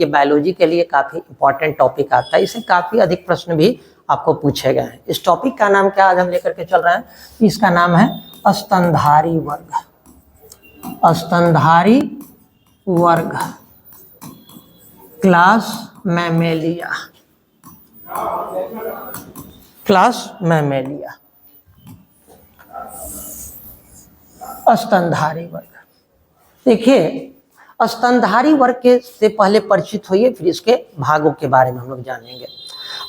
ये बायोलॉजी के लिए काफी इंपॉर्टेंट टॉपिक आता है, इससे काफी अधिक प्रश्न भी आपको पूछे गए हैं। इस टॉपिक का नाम क्या आज हम लेकर के चल रहे हैं, इसका नाम है स्तनधारी वर्ग। स्तनधारी वर्ग, क्लास मैमेलिया, क्लास मैमेलिया, स्तनधारी वर्ग। देखिए, स्तनधारी वर्ग के से पहले परिचित होइए, फिर इसके भागों के बारे में हम लोग जानेंगे।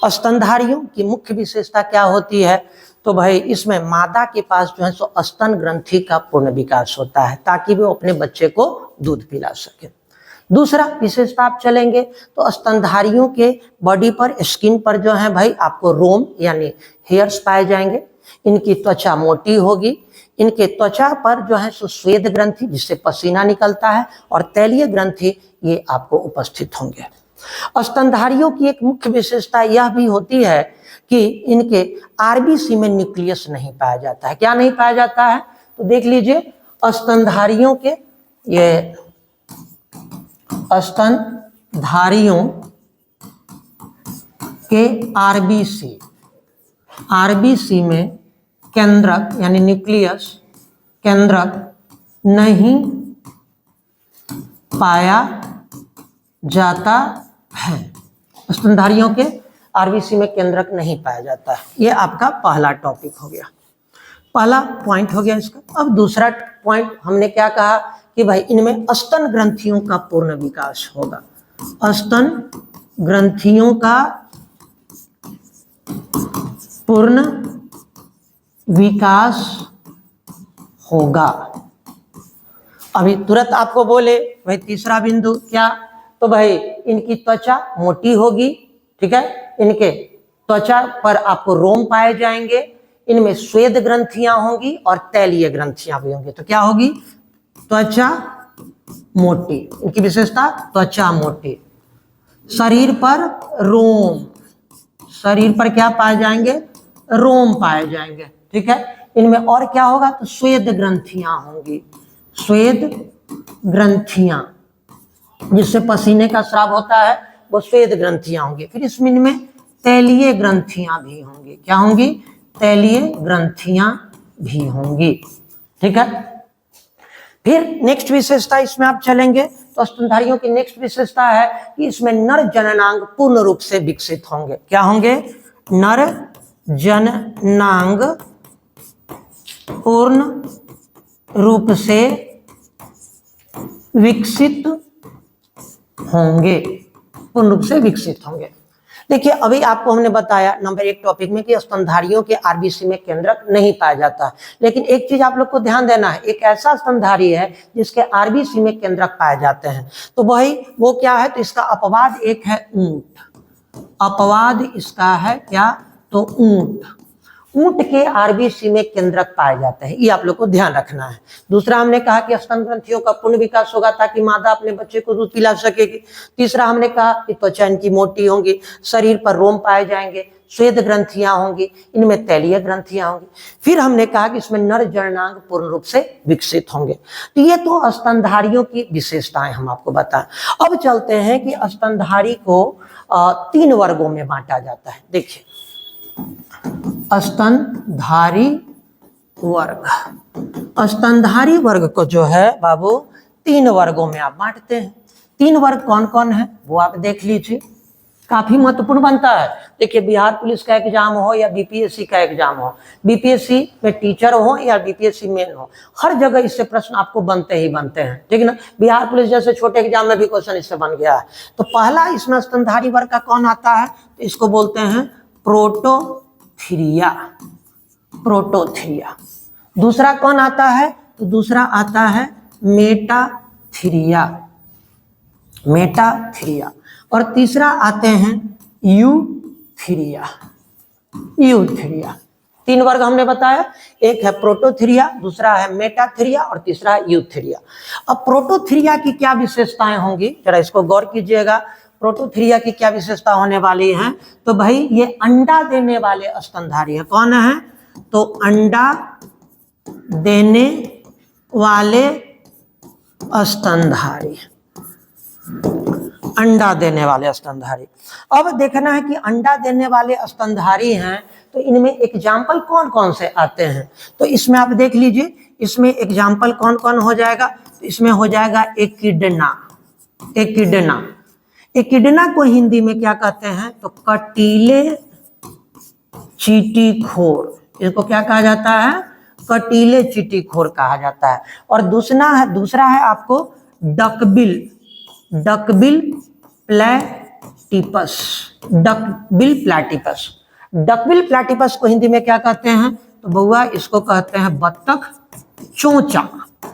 स्तनधारियों की मुख्य विशेषता क्या होती है, तो भाई इसमें मादा के पास जो है सो स्तन ग्रंथि का पूर्ण विकास होता है ताकि वो अपने बच्चे को दूध पिला सके। दूसरा विशेषता आप चलेंगे तो स्तनधारियों के बॉडी पर, स्किन पर जो है भाई आपको रोम यानी हेयर्स पाए जाएंगे। इनकी त्वचा मोटी होगी। इनके त्वचा पर जो है सो श्वेत ग्रंथि जिससे पसीना निकलता है और तैलीय ग्रंथि ये आपको उपस्थित होंगे। स्तनधारियों की एक मुख्य विशेषता यह भी होती है कि इनके आरबीसी में न्यूक्लियस नहीं पाया जाता है। क्या नहीं पाया जाता है, तो देख लीजिए स्तनधारियों के, ये स्तनधारियों के आरबीसी में केंद्रक यानी न्यूक्लियस, केंद्रक नहीं पाया जाता है। स्तनधारियों के आरबीसी में केंद्रक नहीं पाया जाता है। ये आपका पहला टॉपिक हो गया, पहला पॉइंट हो गया इसका। अब दूसरा पॉइंट हमने क्या कहा कि भाई इनमें स्तन ग्रंथियों का पूर्ण विकास होगा। स्तन ग्रंथियों का पूर्ण विकास होगा। अभी तुरंत आपको बोले भाई तीसरा बिंदु क्या, तो भाई इनकी त्वचा मोटी होगी, ठीक है। इनके त्वचा पर आपको रोम पाए जाएंगे। इनमें श्वेत ग्रंथियां होंगी और तैलीय ग्रंथियां भी होंगी। तो क्या होगी, त्वचा मोटी, इनकी विशेषता त्वचा मोटी। शरीर पर रोम, शरीर पर क्या पाए जाएंगे, रोम पाए जाएंगे, ठीक है। इनमें और क्या होगा, तो श्वेत ग्रंथियां होंगी, श्वेत ग्रंथियां जिससे पसीने का स्राव होता है वो श्वेत ग्रंथियां होंगी। फिर इसमें इनमें तैलीय ग्रंथियां भी होंगी। क्या होंगी, तैलीय ग्रंथियां भी होंगी, ठीक है। फिर नेक्स्ट विशेषता इसमें आप चलेंगे तो स्तनधारियों की नेक्स्ट विशेषता है कि इसमें नर जननांग पूर्ण रूप से विकसित होंगे। क्या होंगे, नर जननांग पूर्ण रूप से विकसित होंगे, पूर्ण रूप से विकसित होंगे। देखिए, अभी आपको हमने बताया नंबर 1 टॉपिक में कि स्तनधारियों के आरबीसी में केंद्रक नहीं पाया जाता, लेकिन एक चीज आप लोग को ध्यान देना है, एक ऐसा स्तनधारी है जिसके आरबीसी में केंद्रक पाए जाते हैं, तो वही वो क्या है, तो इसका अपवाद एक है ऊंट। अपवाद इसका है क्या, तो ऊंट। ऊंट के आरबीसी में केंद्रक पाए जाते हैं, ये आप लोग को ध्यान रखना है। दूसरा हमने कहा कि स्तन ग्रंथियों का पूर्ण विकास होगा ताकि मादा अपने बच्चे को दूध पिला सकेगी। तीसरा हमने कहा कि त्वचा इनकी मोटी होंगी, शरीर पर रोम पाए जाएंगे, श्वेत ग्रंथियां होंगी, इनमें तैलीय ग्रंथियां होंगी। फिर हमने कहा कि इसमें नर जननांग पूर्ण रूप से विकसित होंगे। तो ये तो स्तनधारियों की विशेषताएं हम आपको बताएं। अब चलते हैं कि स्तनधारी को 3 वर्गों में बांटा जाता है। देखिए, स्तनधारी वर्ग, स्तनधारी वर्ग को जो है बाबू 3 वर्गों में आप बांटते हैं। 3 वर्ग कौन कौन है वो आप देख लीजिए, काफी महत्वपूर्ण बनता है। देखिए, बिहार पुलिस का एग्जाम हो या बीपीएससी का एग्जाम हो, बीपीएससी में टीचर हो या बीपीएससी मेन हो, हर जगह इससे प्रश्न आपको बनते ही बनते हैं, ठीक है ना। बिहार पुलिस जैसे छोटे एग्जाम में भी क्वेश्चन इससे बन गया है। तो पहला इसमें स्तनधारी वर्ग का कौन आता है, तो इसको बोलते हैं प्रोटोथीरिया, प्रोटोथीरिया। दूसरा कौन आता है, तो दूसरा आता है मेटाथीरिया, मेटाथीरिया। और तीसरा आते हैं यूथीरिया, यूथीरिया। 3 वर्ग हमने बताया, एक है प्रोटोथीरिया, दूसरा है मेटाथीरिया और तीसरा है यूथीरिया। अब प्रोटोथीरिया की क्या विशेषताएं होंगी, जरा इसको गौर कीजिएगा। प्रोटोथीरिया की क्या विशेषता होने वाली है, तो भाई ये अंडा देने वाले स्तनधारी है। कौन है, तो अंडा देने वाले स्तनधारी, अंडा देने वाले स्तनधारी। अब देखना है कि अंडा देने वाले स्तनधारी हैं तो इनमें एग्जाम्पल कौन कौन से आते हैं। तो इसमें आप देख लीजिए, इसमें एग्जाम्पल कौन कौन हो जाएगा। तो इसमें हो जाएगा एकिडना। एकिडना, एकिडना को हिंदी में क्या कहते हैं, तो कटीले चींटीखोर। इसको क्या कहा जाता है, कटीले चींटीखोर कहा जाता है। और दूसरा है आपको duckbill, duckbill platypus, duckbill platypus. Duckbill platypus को हिंदी में क्या कहते हैं, तो बउआ इसको कहते हैं बत्तख चोंचा।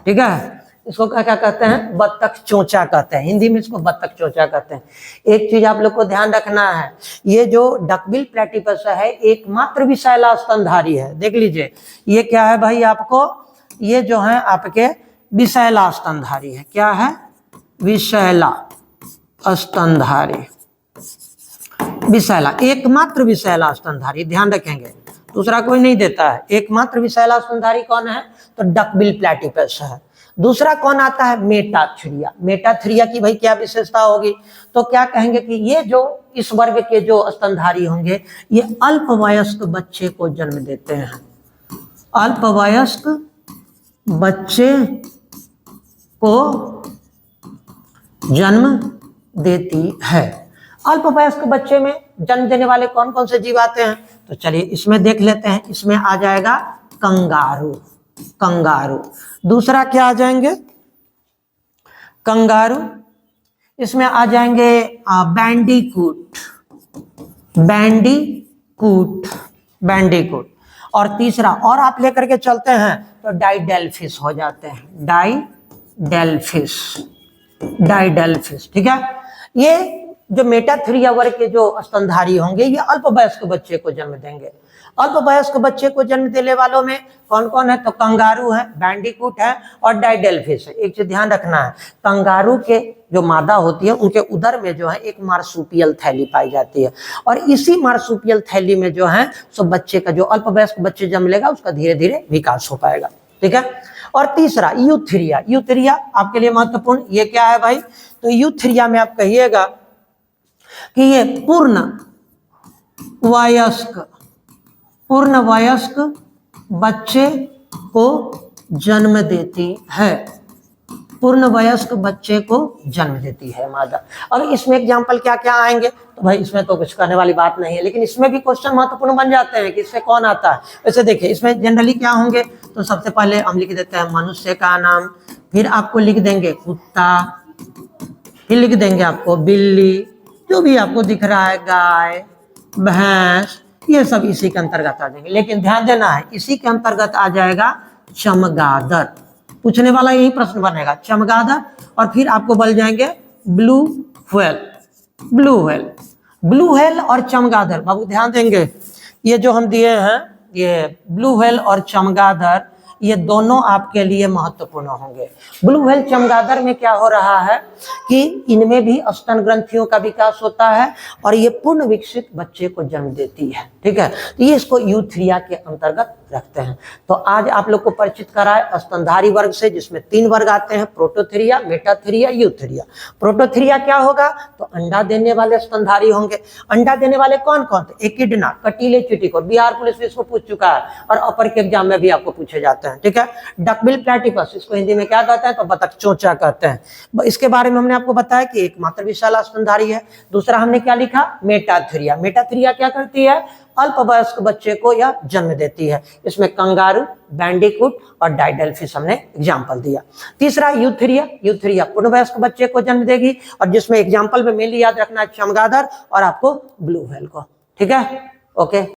ठीक है, इसको क्या कहते हैं, बत्तख चोंचा कहते हैं, हिंदी में इसको बत्तख चोंचा कहते हैं। एक चीज आप लोग को ध्यान रखना है, ये जो डकबिल प्लैटिपस है एकमात्र विषैला स्तनधारी है। देख लीजिए ये क्या है भाई, आपको ये जो है आपके विषैला स्तनधारी है। क्या है, विषैला स्तनधारी, विषैला, एकमात्र विषैला स्तनधारी, ध्यान रखेंगे, दूसरा कोई नहीं देता है। एकमात्र विषैला स्तनधारी कौन है, तो डकबिल प्लैटिपस है। दूसरा कौन आता है, मेटाथुरिया। मेटाथुरिया की भाई क्या विशेषता होगी, तो क्या कहेंगे कि ये जो इस वर्ग के जो स्तनधारी होंगे ये अल्पवयस्क बच्चे को जन्म देते हैं। अल्पवयस्क बच्चे को जन्म देती है। अल्पवयस्क बच्चे में जन्म देने वाले कौन कौन से जीव आते हैं, तो चलिए इसमें देख लेते हैं। इसमें आ जाएगा कंगारू, कंगारू। दूसरा क्या आ जाएंगे, कंगारू। इसमें आ जाएंगे बैंडीकूट, बैंडीकूट, बैंडीकूट। और तीसरा और आप लेकर के चलते हैं तो डाइडेल्फिश हो जाते हैं, डाइडेल्फिश, डाइडेल्फिश। ठीक है, ये जो मेटाथुरिया वर्ग के जो स्तनधारी होंगे ये अल्पवयस्क बच्चे को जन्म देंगे। अल्पवयस्क बच्चे को जन्म देने वालों में कौन कौन है, तो कंगारू है, बैंडीकूट है और डाइडेल्फिश है। एक चीज ध्यान रखना है, कंगारू के जो मादा होती है उनके उदर में जो है एक मार्सुपियल थैली पाई जाती है और इसी मार्सुपियल थैली में जो है सो बच्चे का, जो अल्पवयस्क बच्चे जन्म लेगा उसका धीरे धीरे विकास हो पाएगा। ठीक है, और तीसरा यूथेरिया। यूथेरिया आपके लिए महत्वपूर्ण, ये क्या है भाई, तो यूथेरिया में आप कहिएगा कि ये पूर्ण वयस्क बच्चे को जन्म देती है, पूर्ण वयस्क बच्चे को जन्म देती है मादा। और इसमें एग्जाम्पल क्या क्या आएंगे, तो भाई इसमें तो कुछ करने वाली बात नहीं है, लेकिन इसमें भी क्वेश्चन महत्वपूर्ण बन जाते हैं कि इससे कौन आता है। वैसे देखिए इसमें जनरली क्या होंगे, तो सबसे पहले हम लिख देते हैं मनुष्य का नाम, फिर आपको लिख देंगे कुत्ता, फिर लिख देंगे आपको बिल्ली, जो भी आपको दिख रहा है, गाय, भैंस, ये सब इसी के अंतर्गत आ जाएंगे। लेकिन ध्यान देना है इसी के अंतर्गत आ जाएगा चमगादड़। पूछने वाला यही प्रश्न बनेगा, चमगादड़। और फिर आपको बल जाएंगे blue whale, blue whale, blue whale और चमगादड़। बाबू ध्यान देंगे, ये जो हम दिए हैं ये ब्लू व्हेल और चमगादड़, ये दोनों आपके लिए महत्वपूर्ण होंगे। ब्लू व्हेल चमगादड़ में क्या हो रहा है कि इनमें भी स्तन ग्रंथियों का विकास होता है और ये पूर्ण विकसित बच्चे को जन्म देती है। ठीक है, तो ये इसको यूथेरिया के अंतर्गत रखते हैं। तो आज आप लोग को परिचित कराए स्तनधारी वर्ग से, जिसमें 3 वर्ग आते हैं, प्रोटोथेरिया, मेटाथेरिया, यूथेरिया। प्रोटोथेरिया क्या होगा, तो अंडा देने वाले स्तनधारी होंगे। अंडा देने वाले कौन कौन थे, एकिडना, कटीले चींटीखोर, बिहार पुलिस भी इसको पूछ चुका है और अपर के एग्जाम में भी आपको पूछे जाते हैं। ठीक है, डकबिल प्लैटिपस, इसको हिंदी में क्या कहते हैं, तो बतख चोंचा कहते हैं। इसके बारे में हमने आपको बताया कि एकमात्र विषैला स्तनधारी है। दूसरा हमने क्या लिखा, मेटाथेरिया। मेटाथेरिया क्या करती है, अल्पवयस्क बच्चे को यह जन्म देती है। इसमें कंगारू, बैंडीकूट और डाइडेल्फिश हमने एग्जाम्पल दिया। तीसरा यूथेरिया, यूथेरिया पूर्णवयस्क बच्चे को जन्म देगी और जिसमें एग्जाम्पल में मेनली याद रखना है चमगादड़ और आपको ब्लू व्हेल को। ठीक है, ओके।